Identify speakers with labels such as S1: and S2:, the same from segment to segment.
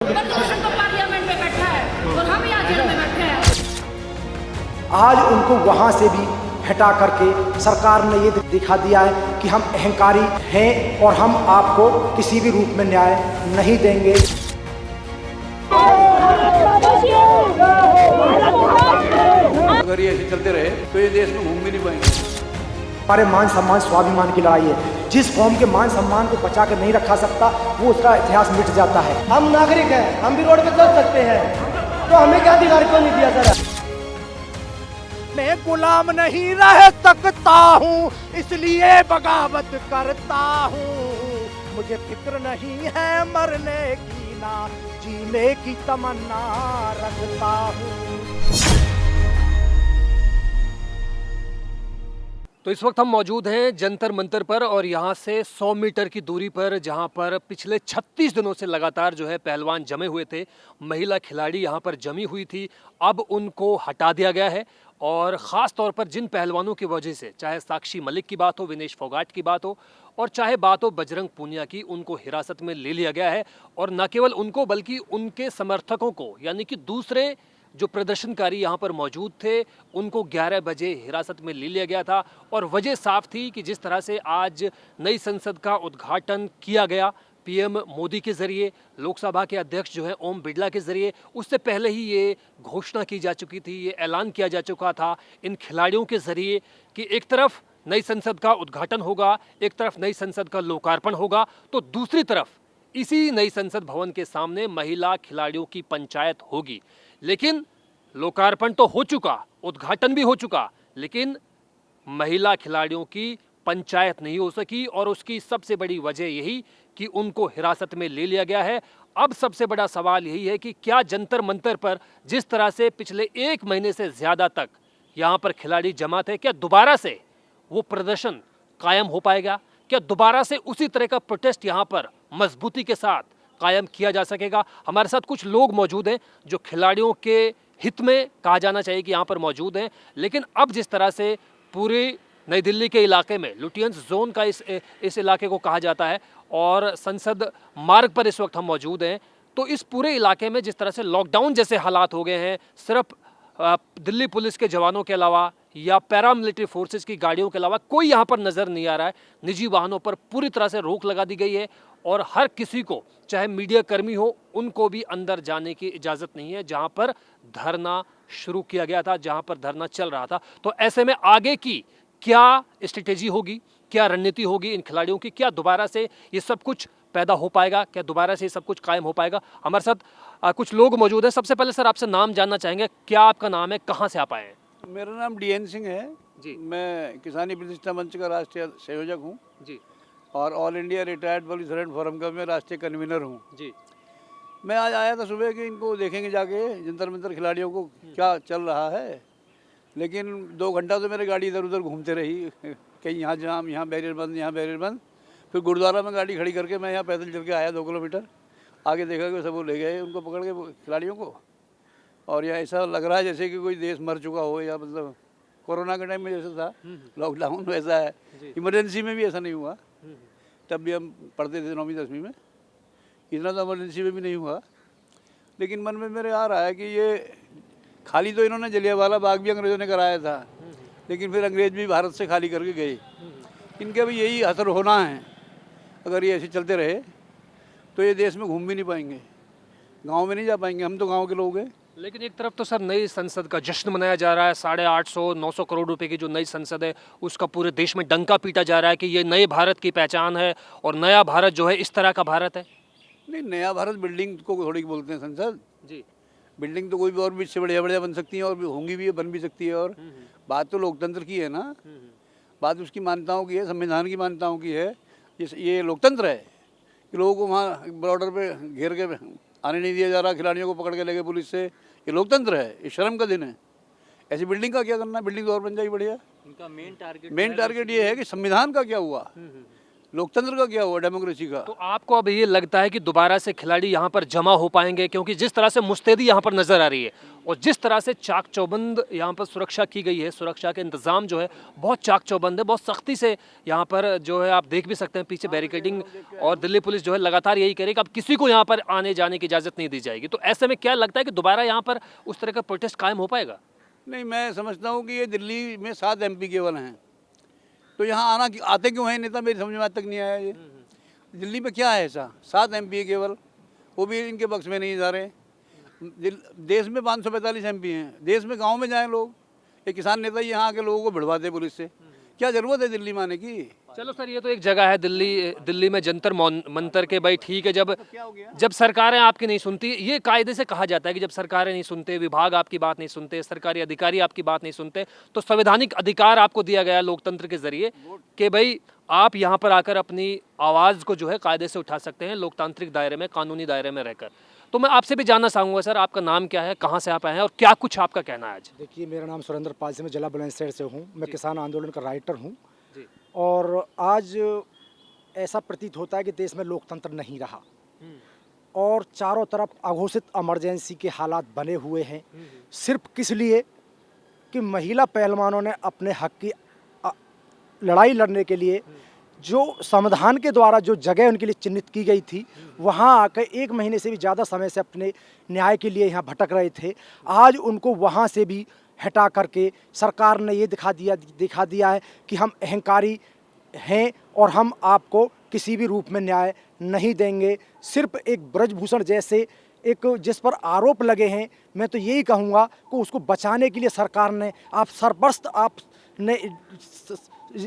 S1: प्रतिपक्ष तो पार्लियामेंट में बैठा है और हम यहाँ जेल में बैठे हैं।
S2: आज उनको वहां से भी हटा करके सरकार ने ये दिखा दिया है कि हम अहंकारी हैं और हम आपको किसी भी रूप में न्याय नहीं देंगे।
S3: अगर ये ऐसे चलते रहे तो ये देश में घूम भी नहीं पाएंगे।
S2: हमारे मान सम्मान स्वाभिमान की लड़ाई है। जिस कौम के मान सम्मान को बचा कर नहीं रखा सकता वो उसका इतिहास मिट जाता है।
S4: हम नागरिक हैं, हम भी रोड पे चल सकते हैं, तो हमें क्या अधिकार क्यों नहीं दिया सर?
S5: मैं गुलाम नहीं रह सकता हूँ, इसलिए बगावत करता हूँ। मुझे फिक्र नहीं है मरने की, ना जीने की तमन्ना रखता हूँ।
S6: तो इस वक्त हम मौजूद हैं जंतर मंतर पर और यहाँ से 100 मीटर की दूरी पर जहाँ पर पिछले 36 दिनों से लगातार जो है पहलवान जमे हुए थे, महिला खिलाड़ी यहाँ पर जमी हुई थी, अब उनको हटा दिया गया है। और ख़ास तौर पर जिन पहलवानों की वजह से, चाहे साक्षी मलिक की बात हो, विनेश फोगाट की बात हो और चाहे बात हो बजरंग पूनिया की, उनको हिरासत में ले लिया गया है। और न केवल उनको बल्कि उनके समर्थकों को, यानी कि दूसरे जो प्रदर्शनकारी यहाँ पर मौजूद थे, उनको 11 बजे हिरासत में ले लिया गया था। और वजह साफ थी कि जिस तरह से आज नई संसद का उद्घाटन किया गया पीएम मोदी के ज़रिए, लोकसभा के अध्यक्ष जो है ओम बिरला के ज़रिए, उससे पहले ही ये घोषणा की जा चुकी थी, ये ऐलान किया जा चुका था इन खिलाड़ियों के ज़रिए कि एक तरफ नई संसद का उद्घाटन होगा, एक तरफ नई संसद का लोकार्पण होगा, तो दूसरी तरफ इसी नई संसद भवन के सामने महिला खिलाड़ियों की पंचायत होगी। लेकिन लोकार्पण तो हो चुका, उद्घाटन भी हो चुका, लेकिन महिला खिलाड़ियों की पंचायत नहीं हो सकी। और उसकी सबसे बड़ी वजह यही कि उनको हिरासत में ले लिया गया है। अब सबसे बड़ा सवाल यही है कि क्या जंतर मंतर पर जिस तरह से पिछले 1 महीने से ज़्यादा तक यहाँ पर खिलाड़ी जमा थे, क्या दोबारा से वो प्रदर्शन कायम हो पाएगा? क्या दोबारा से उसी तरह का प्रोटेस्ट यहाँ पर मजबूती के साथ कायम किया जा सकेगा? हमारे साथ कुछ लोग मौजूद हैं जो खिलाड़ियों के हित में, कहा जाना चाहिए कि यहाँ पर मौजूद हैं। लेकिन अब जिस तरह से पूरी नई दिल्ली के इलाके में लुटियंस जोन का इस इलाके को कहा जाता है और संसद मार्ग पर इस वक्त हम मौजूद हैं, तो इस पूरे इलाके में जिस तरह से लॉकडाउन जैसे हालात हो गए हैं, सिर्फ दिल्ली पुलिस के जवानों के अलावा या पैरामिलिट्री फोर्सेस की गाड़ियों के अलावा कोई यहाँ पर नज़र नहीं आ रहा है। निजी वाहनों पर पूरी तरह से रोक लगा दी गई है और हर किसी को, चाहे मीडिया कर्मी हो, उनको भी अंदर जाने की इजाज़त नहीं है जहाँ पर धरना शुरू किया गया था, जहाँ पर धरना चल रहा था। तो ऐसे में आगे की क्या स्ट्रेटेजी होगी, क्या रणनीति होगी इन खिलाड़ियों की? क्या दोबारा से ये सब कुछ पैदा हो पाएगा? क्या दोबारा से ये सब कुछ कायम हो पाएगा? हमारे साथ कुछ लोग मौजूद हैं। सबसे पहले सर आपसे नाम जानना चाहेंगे, क्या आपका नाम है, कहाँ से आप आए हैं?
S3: मेरा नाम डीएन सिंह है
S6: जी।
S3: मैं किसानी प्रतिष्ठा मंच का राष्ट्रीय संयोजक हूँ
S6: जी
S3: और all India retired police servant forum का मैं राष्ट्रीय कन्वीनर हूँ।
S6: जी
S3: मैं आज आया था सुबह कि इनको देखेंगे जाके जंतर मंतर खिलाड़ियों को क्या चल रहा है, लेकिन 2 घंटा तो मेरी गाड़ी इधर उधर घूमते रही, कहीं यहाँ जाम, यहाँ बैरियर बंद, यहाँ बैरियर बंद। फिर गुरुद्वारा में गाड़ी खड़ी करके मैं यहाँ पैदल चल के आया 2 किलोमीटर। आगे देखा कि सब वो ले गए उनको पकड़ के खिलाड़ियों को। और यहाँ ऐसा लग रहा है जैसे कि कोई देश मर चुका हो, या मतलब कोरोना के टाइम में जैसा था लॉकडाउन वैसा है। इमरजेंसी में भी ऐसा नहीं हुआ, तब भी हम पढ़ते थे 9वीं 10वीं में, इतना तो इमरजेंसी में भी नहीं हुआ। लेकिन मन में मेरे आ रहा है कि ये खाली तो इन्होंने जलियांवाला बाग भी अंग्रेज़ों ने कराया था, लेकिन फिर अंग्रेज़ भी भारत से खाली करके गए। इनका भी यही असर होना है। अगर ये ऐसे चलते रहे तो ये देश में घूम भी नहीं पाएंगे, गांव में नहीं जा पाएंगे। हम तो गांव के लोग हैं।
S6: लेकिन एक तरफ तो सर नई संसद का जश्न मनाया जा रहा है, 850-900 करोड़ रुपए की जो नई संसद है उसका पूरे देश में डंका पीटा जा रहा है कि ये नए भारत की पहचान है और नया भारत जो है इस तरह का भारत है।
S3: नहीं, नया भारत बिल्डिंग को थोड़ी बोलते हैं संसद
S6: जी।
S3: बिल्डिंग तो कोई भी और भी इससे बढ़िया बढ़िया बन सकती है और भी होंगी भी है, बन भी सकती है। और बात तो लोकतंत्र की है ना, बात उसकी मान्यताओं की है, संविधान की मान्यताओं की है। ये लोकतंत्र है कि लोगों को वहाँ बॉर्डर पे घेर के आने नहीं दिया जा रहा, खिलाड़ियों को पकड़ के ले गए पुलिस से। ये लोकतंत्र है, ये शर्म का दिन है। ऐसी बिल्डिंग का क्या करना, बिल्डिंग तो और बन जाएगी बढ़िया।
S6: इनका मेन
S3: टारगेट ये है कि संविधान का क्या हुआ, लोकतंत्र का क्या हुआ, डेमोक्रेसी का?
S6: तो आपको अब ये लगता है कि दोबारा से खिलाड़ी यहाँ पर जमा हो पाएंगे? क्योंकि जिस तरह से मुस्तैदी यहाँ पर नजर आ रही है और जिस तरह से चाक चौबंद यहाँ पर सुरक्षा की गई है, सुरक्षा के इंतजाम जो है बहुत चाक चौबंद है, बहुत सख्ती से यहाँ पर जो है आप देख भी सकते हैं पीछे बैरिकेडिंग, और दिल्ली पुलिस जो है लगातार यही कह रही है कि अब किसी को यहाँ पर आने जाने की इजाज़त नहीं दी जाएगी। तो ऐसे में क्या लगता है कि दोबारा यहाँ पर उस तरह का प्रोटेस्ट कायम हो पाएगा?
S3: नहीं, मैं समझता हूँ कि ये दिल्ली में 7 MP केवल हैं, तो यहाँ आते क्यों हैं नेता, मेरी समझ में आज तक नहीं आया। ये दिल्ली में क्या है ऐसा, 7 MP है केवल, वो भी इनके बक्स में नहीं जा रहे। देश में 545 MP हैं, देश में गांव में जाएं लोग, एक किसान नेता यहाँ आके लोगों को भिड़वाते पुलिस से, क्या ज़रूरत है दिल्ली में आने की?
S6: चलो सर, ये तो एक जगह है दिल्ली में जंतर मंतर के, भाई ठीक है, जब सरकारें आपकी नहीं सुनती, ये कायदे से कहा जाता है कि जब सरकारें नहीं सुनते, विभाग आपकी बात नहीं सुनते, सरकारी अधिकारी आपकी बात नहीं सुनते, तो संवैधानिक अधिकार आपको दिया गया लोकतंत्र के जरिए कि भाई आप यहाँ पर आकर अपनी आवाज़ को जो है कायदे से उठा सकते हैं, लोकतांत्रिक दायरे में, कानूनी दायरे में रहकर। तो मैं आपसे भी जानना चाहूँगा सर, आपका नाम क्या है, कहाँ से आप आए हैं और क्या कुछ आपका कहना है आज?
S2: देखिए, मेरा नाम सुरेंद्र पाल से, मैं जिला बुलंदशहर से हूँ। मैं किसान आंदोलन का राइटर हूँ। और आज ऐसा प्रतीत होता है कि देश में लोकतंत्र नहीं रहा और चारों तरफ अघोषित इमरजेंसी के हालात बने हुए हैं, सिर्फ किस लिए कि महिला पहलवानों ने अपने हक की लड़ाई लड़ने के लिए जो संविधान के द्वारा जो जगह उनके लिए चिन्हित की गई थी, वहाँ आकर 1 महीने से भी ज़्यादा समय से अपने न्याय के लिए यहाँ भटक रहे थे। आज उनको वहाँ से भी हटा करके सरकार ने ये दिखा दिया है कि हम अहंकारी हैं और हम आपको किसी भी रूप में न्याय नहीं देंगे। सिर्फ एक ब्रजभूषण जैसे एक जिस पर आरोप लगे हैं, मैं तो यही कहूँगा कि उसको बचाने के लिए सरकार ने आपने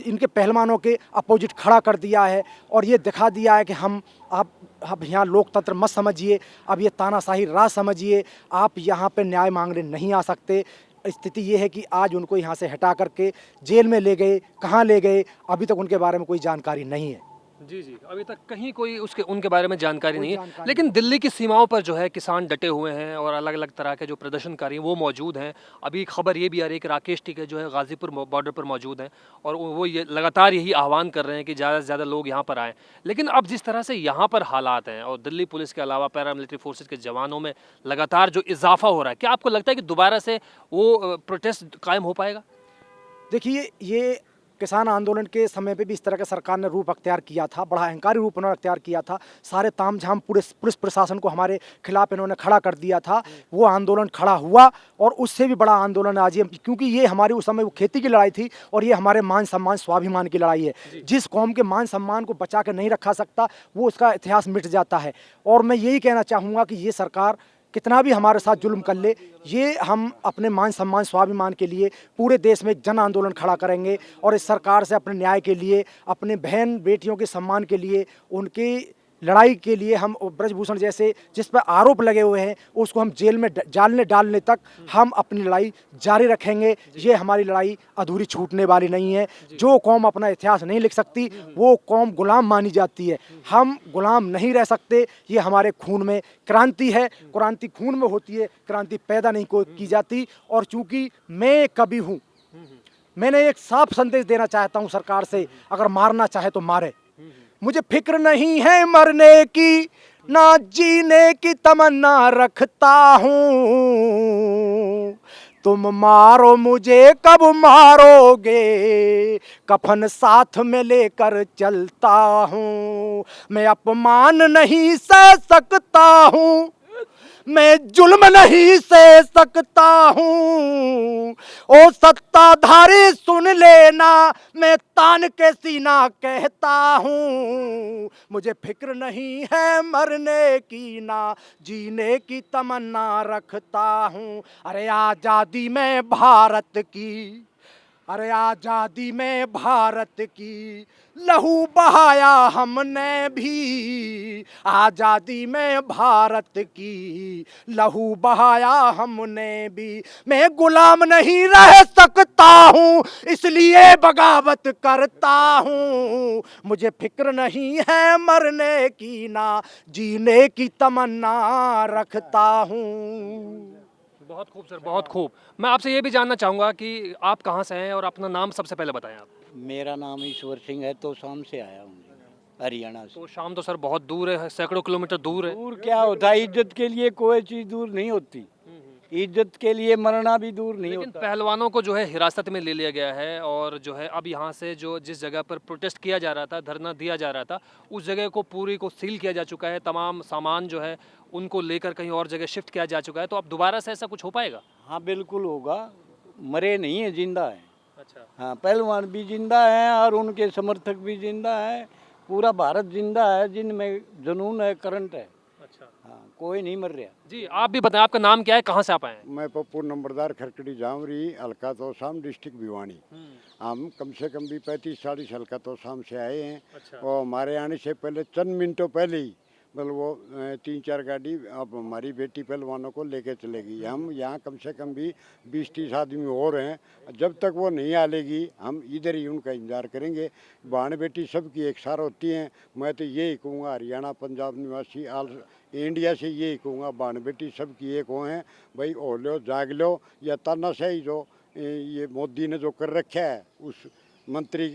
S2: इनके पहलवानों के अपोजिट खड़ा कर दिया है और ये दिखा दिया है कि आप यहाँ लोकतंत्र मत समझिए, अब ये तानाशाही राज समझिए, आप यहाँ पे न्याय मांगने नहीं आ सकते। स्थिति ये है कि आज उनको यहाँ से हटा करके जेल में ले गए, कहाँ ले गए अभी तक उनके बारे में कोई जानकारी नहीं है।
S6: जी, अभी तक कहीं कोई उनके बारे में जानकारी नहीं है। लेकिन दिल्ली की सीमाओं पर जो है किसान डटे हुए हैं और अलग अलग तरह के जो प्रदर्शनकारी हैं वो मौजूद हैं। अभी खबर ये भी आ रही है कि राकेश टिकैत जो है गाजीपुर बॉर्डर पर मौजूद हैं और वो ये लगातार यही आह्वान कर रहे हैं कि ज़्यादा से ज़्यादा लोग यहाँ पर आएँ। लेकिन अब जिस तरह से यहाँ पर हालात हैं और दिल्ली पुलिस के अलावा पैरामिलिट्री फोर्सेज के जवानों में लगातार जो इजाफा हो रहा है, क्या आपको लगता है कि दोबारा से वो प्रोटेस्ट कायम हो पाएगा?
S2: देखिए, ये किसान आंदोलन के समय पे भी इस तरह का सरकार ने रूप अख्तियार किया था, बड़ा अहंकारी रूप उन्होंने अख्तियार किया था। सारे तामझाम पूरे पुलिस प्रशासन को हमारे खिलाफ इन्होंने खड़ा कर दिया था। वो आंदोलन खड़ा हुआ और उससे भी बड़ा आंदोलन आज ये, क्योंकि ये हमारी उस समय वो खेती की लड़ाई थी और ये हमारे मान सम्मान स्वाभिमान की लड़ाई है। जिस कौम के मान सम्मान को बचा कर नहीं रखा सकता वो उसका इतिहास मिट जाता है। और मैं यही कहना चाहूँगा कि ये सरकार कितना भी हमारे साथ जुल्म कर ले, ये हम अपने मान सम्मान स्वाभिमान के लिए पूरे देश में जन आंदोलन खड़ा करेंगे और इस सरकार से अपने न्याय के लिए, अपने बहन बेटियों के सम्मान के लिए, उनकी लड़ाई के लिए हम ब्रजभूषण जैसे जिस पर आरोप लगे हुए हैं उसको हम जेल में डालने तक हम अपनी लड़ाई जारी रखेंगे। ये हमारी लड़ाई अधूरी छूटने वाली नहीं है। जो कौम अपना इतिहास नहीं लिख सकती वो कौम गुलाम मानी जाती है। हम गुलाम नहीं रह सकते, ये हमारे खून में क्रांति है। क्रांति खून में होती है, क्रांति पैदा नहीं की जाती। और चूंकि मैं कभी हूँ, मैंने एक साफ संदेश देना चाहता हूँ सरकार से, अगर मारना चाहे तो मारे, मुझे फिक्र नहीं है मरने की, ना जीने की तमन्ना रखता हूँ। तुम मारो मुझे कब मारोगे, कफन साथ में लेकर चलता हूँ। मैं अपमान नहीं सह सकता हूँ, मैं जुल्म नहीं सह सकता हूँ। ओ सत्ताधारी सुन लेना, मैं तान के सीना कहता हूँ। मुझे फिक्र नहीं है मरने की, ना जीने की तमन्ना रखता हूँ। अरे आजादी में भारत की, अरे आजादी में भारत की लहू बहाया हमने भी। आजादी में भारत की लहू बहाया हमने भी। मैं गुलाम नहीं रह सकता हूँ, इसलिए बगावत करता हूँ। मुझे फिक्र नहीं है मरने की, ना जीने की तमन्ना रखता हूँ।
S6: बहुत खूब सर, बहुत खूब। मैं आपसे ये भी जानना चाहूँगा कि आप कहाँ से हैं और अपना नाम सबसे पहले बताएं आप।
S7: मेरा नाम ईश्वर सिंह है, तो शाम से आया हूँ।
S3: हरियाणा से।
S6: तो शाम तो सर बहुत दूर है, सैकड़ों किलोमीटर दूर है।
S3: दूर क्या होता है, इज्जत के लिए कोई चीज़ दूर नहीं होती, इज्जत के लिए मरना भी दूर नहीं
S6: लेकिन
S3: होता।
S6: पहलवानों को जो है हिरासत में ले लिया गया है और जो है अब यहाँ से जो जिस जगह पर प्रोटेस्ट किया जा रहा था, धरना दिया जा रहा था, उस जगह को पूरी को सील किया जा चुका है। तमाम सामान जो है उनको लेकर कहीं और जगह शिफ्ट किया जा चुका है। तो अब दोबारा से ऐसा कुछ हो पाएगा?
S3: हाँ बिल्कुल होगा, मरे नहीं है, जिंदा है।
S6: अच्छा,
S3: हाँ, पहलवान भी जिंदा हैं और उनके समर्थक भी जिंदा हैं, पूरा भारत जिंदा है, जिनमें जुनून है, करंट है।
S6: अच्छा
S3: हाँ, कोई नहीं मर रहा।
S6: जी, आप भी बताएं आपका नाम क्या है, कहाँ से आप आए हैं?
S7: मैं पप्पू नंबरदार खरकड़ी जामरी, हल्का तोसाम, डिस्ट्रिक्ट भिवानी। हम कम से कम भी 35-40 हल्का तोसाम से आए हैं।
S6: अच्छा।
S7: और हमारे आने से पहले चंद मिनटों पहले ही मतलब वो 3-4 गाड़ी अब हमारी बेटी पहलवानों को लेके चलेगी। हम यहाँ कम से कम भी 20-30 आदमी और हैं। जब तक वो नहीं आलेगी हम इधर ही उनका इंतजार करेंगे। बहन बेटी सबकी एक सार होती हैं। मैं तो यही कहूँगा, हरियाणा पंजाब निवासी ऑल इंडिया से यही कहूँगा, बहन बेटी सबकी एक हो हैं भाई, हो लो जाग लो। या तानाशाही जो ये मोदी ने जो कर रखा है उस मंत्री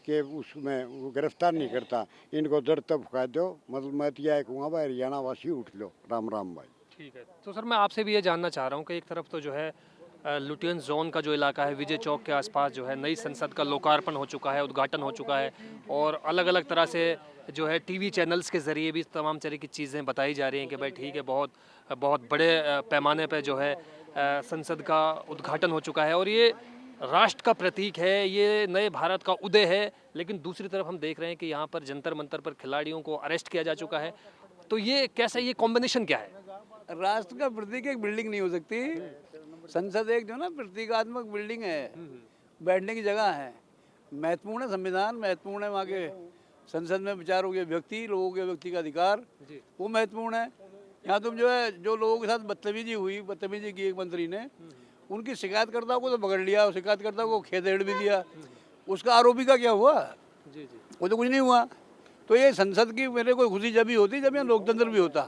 S7: के उसमें वो गिरफ्तार नहीं करता, इनको जड़ तक फुका दो। मतलब मैं तो यह कहूँगा भाई, हरियाणा वासी उठ लो। राम राम भाई।
S6: ठीक है, तो सर मैं आपसे भी ये जानना चाह रहा हूँ कि एक तरफ तो जो है लुटियन जोन का जो इलाका है, विजय चौक के आसपास जो है नई संसद का लोकार्पण हो चुका है, उद्घाटन हो चुका है और अलग अलग तरह से जो है टीवी चैनल्स के ज़रिए भी तमाम तरह की चीज़ें बताई जा रही हैं कि भाई ठीक है, बहुत बहुत बड़े पैमाने पर जो है संसद का उद्घाटन हो चुका है और ये राष्ट्र का प्रतीक है, ये नए भारत का उदय है। लेकिन दूसरी तरफ हम देख रहे हैं कि यहाँ पर जंतर मंतर पर खिलाड़ियों को अरेस्ट किया जा चुका है। तो ये कैसा, ये कॉम्बिनेशन क्या है?
S3: राष्ट्र का प्रतीक एक बिल्डिंग नहीं हो सकती। संसद एक जो ना प्रतीकात्मक बिल्डिंग है, बैठने की जगह है, महत्वपूर्ण है। संविधान महत्वपूर्ण है, वहाँ के संसद में विचारों के व्यक्ति, लोगों के व्यक्ति का अधिकार वो महत्वपूर्ण है। यहाँ तुम जो है, जो लोगों के साथ बदतमीजी की एक मंत्री ने, उनकी शिकायतकर्ताओं को तो पकड़ लिया, शिकायतकर्ता को खेदेड़ भी दिया, उसका आरोपी का क्या हुआ?
S6: जी,
S3: वो तो कुछ नहीं हुआ। तो ये संसद की मेरे को खुशी जब ही होती जब यहाँ लोकतंत्र भी होता।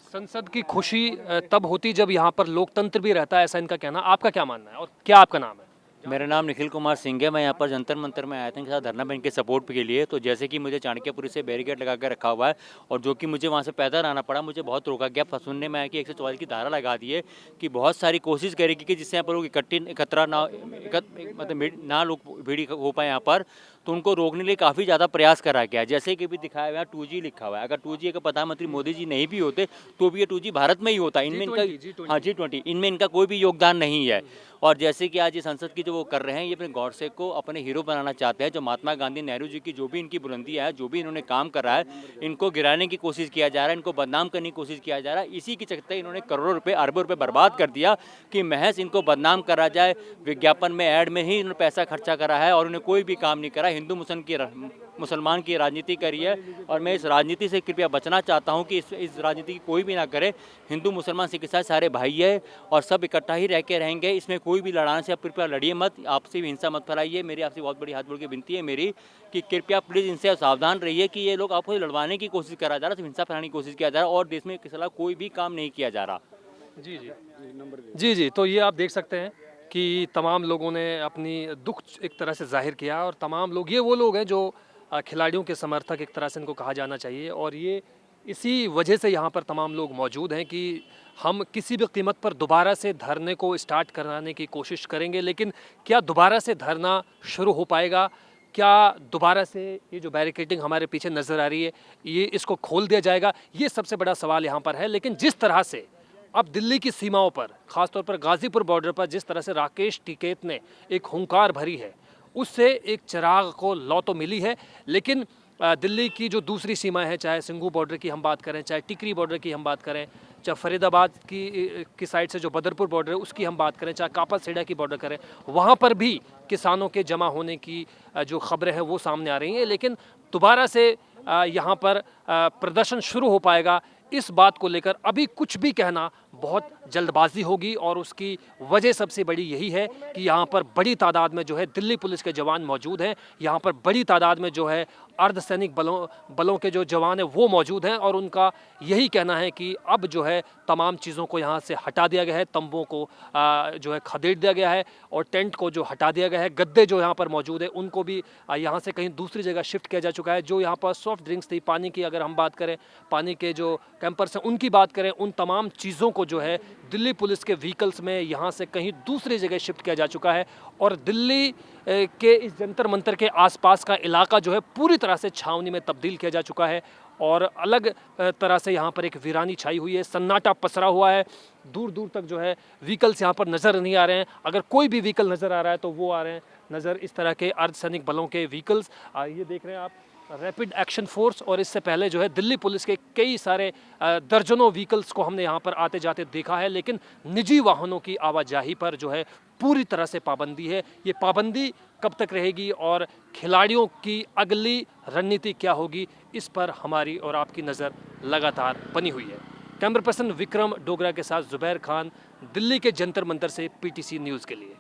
S6: संसद की खुशी तब होती जब यहाँ पर लोकतंत्र भी रहता है, ऐसा इनका कहना। आपका क्या मानना है और क्या आपका नाम है?
S8: मेरा नाम निखिल कुमार सिंह है। मैं यहाँ पर जंतर मंतर में आया था इनके साथ धरना बैंक के सपोर्ट के लिए। तो जैसे कि मुझे चाणक्यपुरी से बैरिकेड लगा कर रखा हुआ है और जो कि मुझे वहाँ से पैदल आना पड़ा, मुझे बहुत रोका गया। सुनने में आया कि 144 की धारा लगा दी है कि बहुत सारी कोशिश करेगी कि जिससे यहाँ पर लोग एकत्रा ना मतलब ना लोग भीड़ हो पाए यहाँ पर, तो उनको रोकने के लिए काफ़ी ज़्यादा प्रयास करा गया है। जैसे कि भी दिखाया हुआ है 2G लिखा हुआ है। अगर 2G का प्रधानमंत्री मोदी जी नहीं भी होते तो भी ये 2G भारत में ही होता। इनमें इनका हाँ G20 इनमें इनका कोई भी योगदान नहीं है। और जैसे कि आज ये संसद की जो वो कर रहे हैं, ये अपने गौडसे को अपने हीरो बनाना चाहते हैं। जो महात्मा गांधी, नेहरू जी की जो भी इनकी बुलंदियाँ है, जो भी इन्होंने काम करा है, इनको गिराने की कोशिश किया जा रहा है, इनको बदनाम करने की कोशिश किया जा रहा है। इसी के चलते इन्होंने करोड़ों रुपये, अरबों रुपये बर्बाद कर दिया कि महज इनको बदनाम करा जाए। विज्ञापन में, ऐड में ही इन्होंने पैसा खर्चा करा है और उन्हें कोई भी काम नहीं करा। हिंदू मुसलमान की राजनीति करी है और मैं इस राजनीति से कृपया बचना चाहता हूं कि इस राजनीति की कोई भी ना करे। हिंदू मुसलमान सिख ईसाई सारे भाई है और सब इकट्ठा ही रह के रहेंगे। इसमें कोई भी लड़ाने से आप कृपया लड़िए मत, आपसे भी हिंसा मत फैलाइए। मेरी आपसे बहुत बड़ी हाथ जोड़ के विनती है मेरी कि कृपया प्लीज़ इनसे सावधान रहिए कि ये लोग आपको लड़वाने की कोशिश करा जा रहा है, सिर्फ हिंसा फैलाने की कोशिश किया जा रहा है और देश में के खिलाफ कोई भी काम नहीं किया जा रहा।
S6: जी, तो ये आप देख सकते हैं कि तमाम लोगों ने अपनी दुख एक तरह से जाहिर किया और तमाम लोग, ये वो लोग हैं जो खिलाड़ियों के समर्थक एक तरह से इनको कहा जाना चाहिए और ये इसी वजह से यहाँ पर तमाम लोग मौजूद हैं कि हम किसी भी कीमत पर दोबारा से धरने को स्टार्ट कराने की कोशिश करेंगे। लेकिन क्या दोबारा से धरना शुरू हो पाएगा? क्या दोबारा से ये जो बैरिकेडिंग हमारे पीछे नज़र आ रही है, ये इसको खोल दिया जाएगा? ये सबसे बड़ा सवाल यहाँ पर है। लेकिन जिस तरह से अब दिल्ली की सीमाओं पर, ख़ासतौर पर गाज़ीपुर बॉर्डर पर जिस तरह से राकेश टिकैत ने एक हुंकार भरी है, उससे एक चिराग को लौ तो मिली है। लेकिन दिल्ली की जो दूसरी सीमा है, चाहे सिंघू बॉर्डर की हम बात करें, चाहे टिकरी बॉर्डर की हम बात करें, चाहे फरीदाबाद की साइड से जो बदरपुर बॉर्डर है उसकी हम बात करें, चाहे कापा सेड़ा की बॉर्डर करें, वहाँ पर भी किसानों के जमा होने की जो खबरें हैं वो सामने आ रही हैं। लेकिन दोबारा से यहाँ पर प्रदर्शन शुरू हो पाएगा, इस बात को लेकर अभी कुछ भी कहना बहुत जल्दबाजी होगी और उसकी वजह सबसे बड़ी यही है कि यहाँ पर बड़ी तादाद में जो है दिल्ली पुलिस के जवान मौजूद हैं। यहाँ पर बड़ी तादाद में जो है अर्धसैनिक बलों के जो जवान हैं वो मौजूद हैं और उनका यही कहना है कि अब जो है तमाम चीज़ों को यहाँ से हटा दिया गया है, तंबों को जो है खदेड़ दिया गया है और टेंट को जो हटा दिया गया है, गद्दे जो यहाँ पर मौजूद है उनको भी यहाँ से कहीं दूसरी जगह शिफ्ट किया जा चुका है। जो यहाँ पर सॉफ्ट ड्रिंक्स थी, पानी की अगर हम बात करें, पानी के जो कैंपर्स हैं उनकी बात करें, उन तमाम चीज़ों को जो है दिल्ली पुलिस के व्हीकल्स में यहाँ से कहीं दूसरी जगह शिफ्ट किया जा चुका है और दिल्ली के इस जंतर मंतर के आसपास का इलाका जो है पूरी तरह से छावनी में तब्दील किया जा चुका है और अलग तरह से यहाँ पर एक वीरानी छाई हुई है, सन्नाटा पसरा हुआ है। दूर दूर तक जो है व्हीकल्स यहाँ पर नज़र नहीं आ रहे हैं। अगर कोई भी व्हीकल नज़र आ रहा है तो वो आ रहे हैं नज़र इस तरह के अर्धसैनिक बलों के व्हीकल्स। ये देख रहे हैं आप रैपिड एक्शन फोर्स और इससे पहले जो है दिल्ली पुलिस के कई सारे दर्जनों व्हीकल्स को हमने यहाँ पर आते जाते देखा है, लेकिन निजी वाहनों की आवाजाही पर जो है पूरी तरह से पाबंदी है। ये पाबंदी कब तक रहेगी और खिलाड़ियों की अगली रणनीति क्या होगी, इस पर हमारी और आपकी नज़र लगातार बनी हुई है। कैमरा पर्सन विक्रम डोगरा के साथ जुबैर खान, दिल्ली के जंतर मंतर से PTC न्यूज़ के लिए।